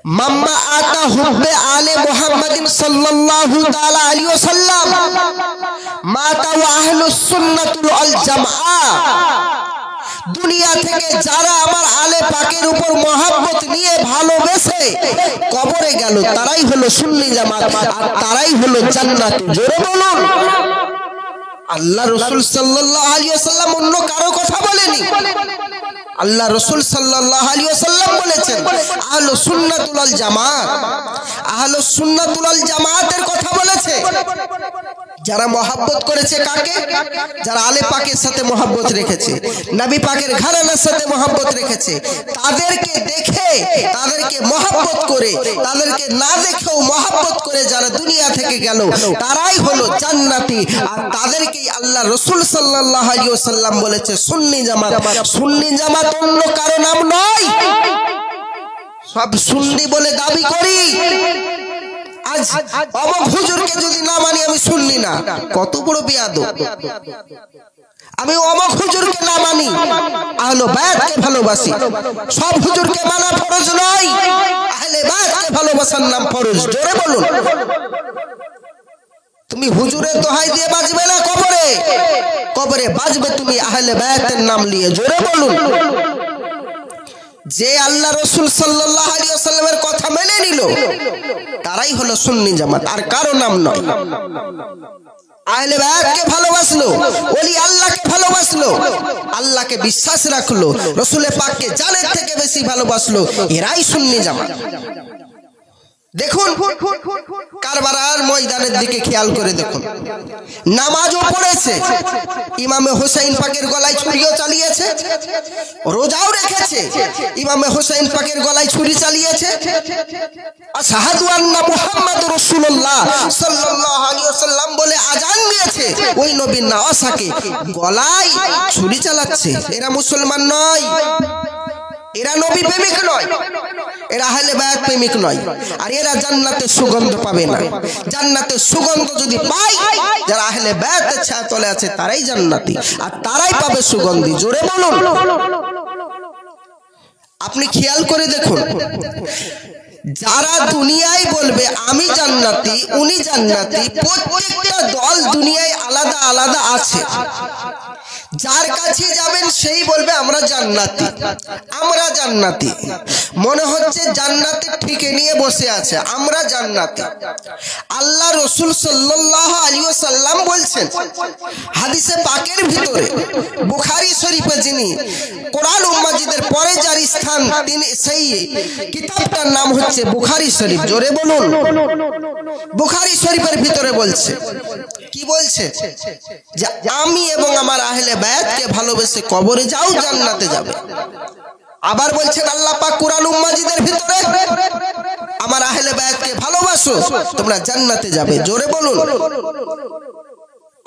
মাম্মা আতা হুব্বে আলে মুহাম্মাদিন সাল্লাল্লাহু তাআলা আলাইহি ওয়াসাল্লাম মাতা ওয়া আহলুস সুন্নাতুল ওয়াল জামাআহ। দুনিয়া থেকে যারা আমার আলে পাকের উপর মহব্বত নিয়ে ভালোবেসে কবরে গেল তারাই হলো সুন্নি জামাত, আর তারাই হলো জান্নাতি। জোরে বলুন। আল্লাহ রাসূল সাল্লাল্লাহু আলাইহি ওয়াসাল্লাম অন্য কারো কথা বলেনি। আল্লাহ রাসূল সাল্লাল্লাহু আলাইহি ওয়াসাল্লাম বলেছেন আহলুস সুন্নাতুল ওয়াল জামাত। আহলুস সুন্নাতুল ওয়াল জামাতের কথা বলেছে যারা মহব্বত করেছে কাকে? যারা আলে পাকের সাথে মহব্বত রেখেছে, নবী পাকের ঘরানার সাথে মহব্বত রেখেছে, তাদেরকে দেখে তাদেরকে মহব্বত করে, তাদেরকে না দেখেও মহব্বত করে যারা দুনিয়া থেকে গেল তারাই হলো জান্নাতি। আর তাদেরকেই আল্লাহ রাসূল সাল্লাল্লাহু আলাইহি ওয়াসাল্লাম বলেছে সুন্নি জামাত। সুন্নি জামাত অন্য কারো নাম নয়। সব সুন্নি বলে দাবি করি, আজ অমুক হুজুরকে যদি না মানি আমি সুন্নি না, কত বড় বেয়াদব। আমি অমুক হুজুরকে না মানি, আহলে বায়াতকে ভালোবাসি। সব হুজুরকে মানা ফরজ নয়, আহলে বায়াতকে ভালোবাসার নাম ফরজ। জোরে বলুন। তুমি হুজুরের দোহাই দিয়ে বাজবে না কবরে, কবরে বাজবে তুমি আহলে বায়াতের নাম নিয়ে। জোরে বলুন। যে আল্লাহ রাসূল সাল্লাল্লাহু আলাইহি ওয়াসাল্লামের কথা মেনে নিল তারাই হলো সুন্নি জামাত, আর কারো নাম নয়। আহলে বায়াতকে ভালোবাসলো, ওলি আল্লাহকে ভালোবাসলো, আল্লাহকে বিশ্বাস রাখলো, রাসূল পাককে জানের থেকে বেশি ভালোবাসলো, এরাই সুন্নি জামাত। দেখুন কারবালার ময়দানের দিকে খেয়াল করে দেখুন। নামাজও পড়েছে, ইমামে হোসেন পাকের গলায় ছুরিও চালিয়েছে, রোজাও রেখেছে, ইমামে হোসেন পাকের গলায় ছুরি চালিয়েছে। আশহাদু আন্না মুহাম্মাদুর রাসূলুল্লাহ সাল্লাল্লাহু আলাইহি ওয়াসাল্লাম বলে আজান দিয়েছে, ওই নবীর নওয়াসাকে গলায় ছুরি চালাচ্ছে। এরা মুসলমান নয়, এরা নবী প্রেমিক নয়, এরা আহলে বায়াত প্রেমিক নয়, আর এরা জান্নাতের সুগন্ধ পাবে না। জান্নাতের সুগন্ধ যদি পায় যারা আহলে বায়াতের ছায়াতলে আছে তারাই জান্নাতি, আর তারাই পাবে সুগন্ধি। জোরে বলুন। আপনি খেয়াল করে দেখুন, যারা দুনিয়ায় বলবে আমি জান্নাতি, উনি জান্নাতি, প্রত্যেকটা দল দুনিয়ায় আলাদা আলাদা আছে। যার কাছে যাবেন সেই বলবে আমরা জান্নাতি, আমরা জান্নাতি। মনে হচ্ছে জান্নাতে ঠিকে নিয়ে বসে আছে, আমরা জান্নাতি। আল্লাহ রাসূল সাল্লাল্লাহু আলাইহি ওয়াসাল্লাম বলছেন হাদিসে পাকের ভিতরে, বুখারী শরীফে যিনি কোরআন ও মাজিদের পরে যার স্থান, তিনি সেই কিতাবটার নাম হচ্ছে বুখারী শরীফ। জোরে বলুন। বুখারী শরীফের ভিতরে বলছে, কি বলছে? যে আমি এবং আমার আহলে বায়াতকে ভালোবেসে কবরে যাও, জান্নাতে যাবে। আবার বলছেন আল্লাহ পাক কোরআন ও মাজিদের ভিতরে, আমার আহলে বায়াতকে ভালোবাসো তোমরা জান্নাতে যাবে। জোরে বলুন।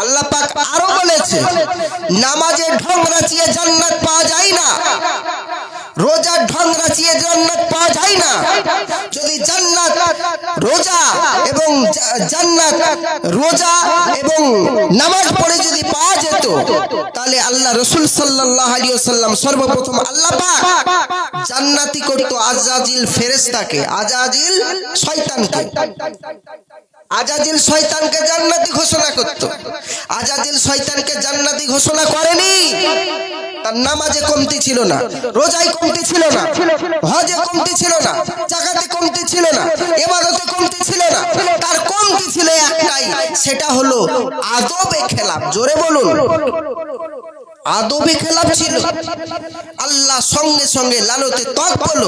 আল্লাহ পাক আরো বলেছে নামাজের ঢং রাচিয়ে জান্নাত পাওয়া যায় না, রোজার ঢং রাচিয়ে জান্নাত পাওয়া যায় না। যদি জান্নাত রোজা এবং জান্নাত রোজা এবং নামাজ পড়ে যদি পাওয়া যেত, তাহলে আল্লাহ রাসূল সাল্লাল্লাহু আলাইহি ওয়াসাল্লাম সর্বপ্রথম আল্লাহ পাক জান্নাতি করত আজাজিল ফেরেশতাকে, আজাজিল শয়তানকে। আজাজিল শয়তানকে জান্নাতি ঘোষণা করত। আজাজিল শয়তানকে জান্নাতি ঘোষণা করেনি, তার নামাজে কমতি ছিল না, রোজায় কমতি ছিল না, হজে কমতি ছিল না, যাকাতে কমতি ছিল না, ইবাদতে কমতি ছিল না। তার কমতি ছিল একটাই, সেটা হলো আদবে খেলাফ। জোরে বলুন। আদবে খেলাফ ছিল। আল্লাহ সঙ্গে সঙ্গে লালতে তক বলো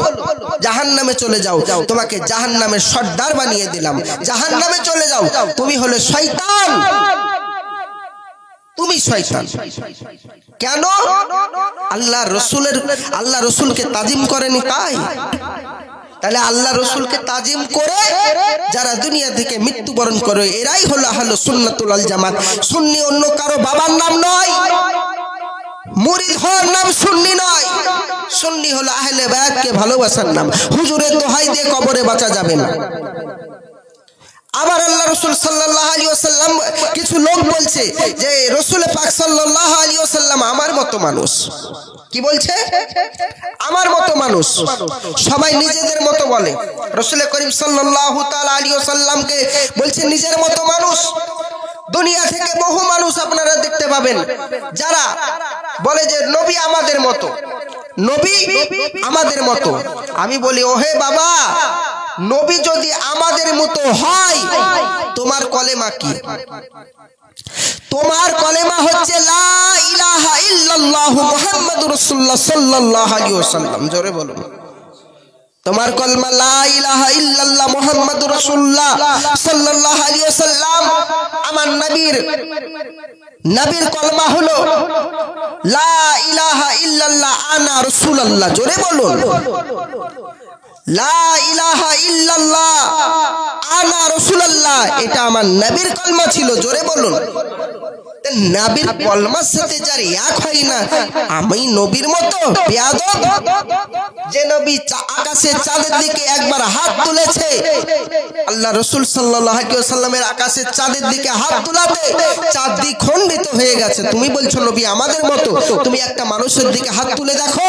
জাহান্নামে চলে যাও, তোমাকে জাহান্নামের সর্দার বানিয়ে দিলাম, জাহান্নামে চলে যাও, তুমি হলে শয়তান, তুমি শয়তান। কেন? আল্লাহ রসুলকে তাজিম করেনি তাই। তাহলে আল্লাহ রসুলকে তাজিম করে যারা দুনিয়া থেকে মৃত্যুবরণ করে এরাই হলো আহলুস সুন্নাতুল ওয়াল জামাত। সুন্নি অন্য কারো বাবার নাম নয়, মুরিদ হওয়ার নাম সুন্নি নয়। সুন্নি হলো আহলে বায়াতকে ভালোবাসার নাম। হুজুরের দোহাই দিয়ে কবরে বাঁচা যাবে না। আবার আল্লাহ রাসূল সাল্লাল্লাহু আলাইহি ওয়াসাল্লাম কিছু লোক বলছে যে রাসূল পাক সাল্লাল্লাহু আলাইহি ওয়াসাল্লাম আমার মতো মানুষ। কি বলছে? আমার মতো মানুষ। সবাই নিজেদের মতো বলে, রাসূল করিম সাল্লাল্লাহু তাআলা আলাইহি ওয়াসাল্লামকে বলছে নিজের মতো মানুষ। দুনিয়া থেকে বহু মানুষ আপনারা দেখতে পাবেন যারা বলে যে নবী আমাদের মতো, নবী আমাদের মতো। আমি বলি ওহে বাবা, নবী যদি আমাদের মতো হয় তোমার কলেমা কি? তোমার কলেমা হচ্ছে লা ইলাহা ইল্লাল্লাহ মুহাম্মাদুর রাসূলুল্লাহ সাল্লাল্লাহু আলাইহি ওয়াসাল্লাম। জোরে বলুন, তোমার কলমা লা ইলাহা ইল্লাল্লাহ মুহাম্মাদুর রাসূলুল্লাহ সাল্লাল্লাহু আলাইহি ওয়াসাল্লাম। আমার নবীর কলমা হলো লা ইলাহা ইল্লাল্লাহ আনা রাসূলুল্লাহ। জোরে বলুন, লা ইলাহা ইল্লাল্লাহ আনা রাসূলুল্লাহ, এটা আমার নবীর কলমা ছিল। জোরে বলুন, নবীর কলমার সাথে যার এক হয় না, আমি নবীর মতো বেয়াদব। যে নবী আকাশে চাঁদের দিকে একবার হাত তুলেছে, আল্লাহ রাসূল সাল্লাল্লাহু আলাইহি ওয়াসাল্লামের আকাশে চাঁদের দিকে হাত তুলাতে চাঁদ দ্বিখণ্ডিত হয়ে গেছে। তুমি বলছো নবী আমাদের মতো? তুমি একটা মানুষের দিকে হাত তুলে দেখো,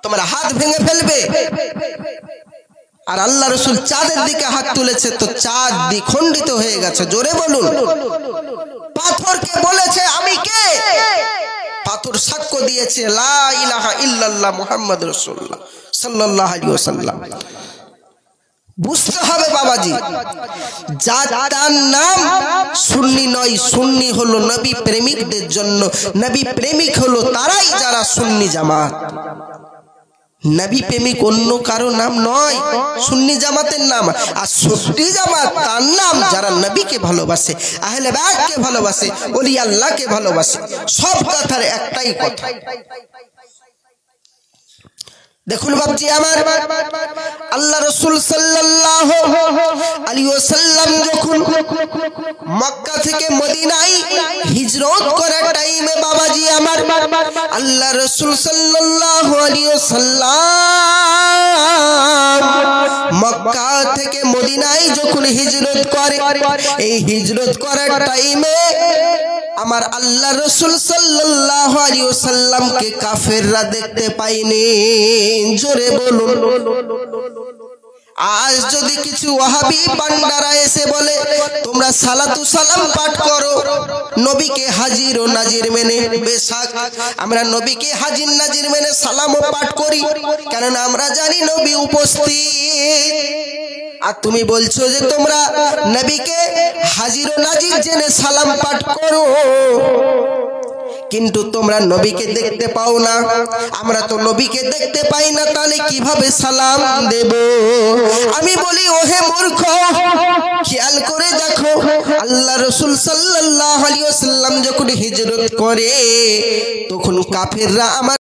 তোমার হাত ভেঙে ফেলবে। আর আল্লাহ রাসূল চাঁদের দিকে হাত তুলেছে তো চাঁদ দ্বিখণ্ডিত হয়ে গেছে। জোরে বলুন, পাথরকে বলেছে আমি কে? পাথর সাক্ষ্য দিয়েছে লা ইলাহা ইল্লাল্লাহ মুহাম্মাদুর রাসূলুল্লাহ সাল্লাল্লাহু আলাইহি ওয়াসাল্লাম। বুঝতে হবে বাবাজি, যার তার নাম সুন্নি নয়। সুন্নি হলো নবী প্রেমিকদের জন্য। নবী প্রেমিক হলো তারাই যারা সুন্নি জামাত। নবী প্রেমিক অন্য কারো নাম নয়, সুন্নি জামাতের নাম। আর সুন্নি জামাত তার নাম যারা নবীকে ভালোবাসে, আহলে বাইতকে ভালোবাসে, ওলি আল্লাহকে ভালোবাসে। সব কথার একটাই কথা। দেখুন বাবজি আমার, আল্লাহ রাসূল সাল্লাল্লাহু আলাইহি ওয়াসাল্লাম যখন মক্কা থেকে মদিনায় হিজরত করার টাইমে বাবাজি আমার, আল্লাহ রাসূল সাল্লাল্লাহু আলাইহি ওয়াসাল্লাম মক্কা থেকে মদিনায় যখন হিজরত করে, এই হিজরত করার টাইমে আমার আল্লাহ রাসূল সাল্লাল্লাহু আলাইহি ওয়াসাল্লামকে কাফেররা দেখতে পায়নি। জোরে বলুন, আজ যদি কিছু ওয়াহাবি পান্ডারা এসে বলে তোমরা সালাতু সালাম পাঠ করো, নবীকে হাজির ও নাজির মেনে, বেশক আমরা নবীকে হাজির নাজির মেনে সালামও পাঠ করি, কারণ আমরা জানি নবী উপস্থিত। আর তুমি বলছো যে তোমরা নবীকে হাজির ও নাজির জেনে সালাম পাঠ করো, কিন্তু তোমরা নবীকে দেখতে পাও না। আমরা তো নবীকে দেখতে পাই না, তাহলে কিভাবে সালাম দেব? আমি বলি ওহে মূর্খ, খেয়াল করে দেখো, আল্লাহ রাসূল সাল্লাল্লাহু আলাইহি ওয়াসাল্লাম যখন হিজরত করে তখন কাফেররা আমার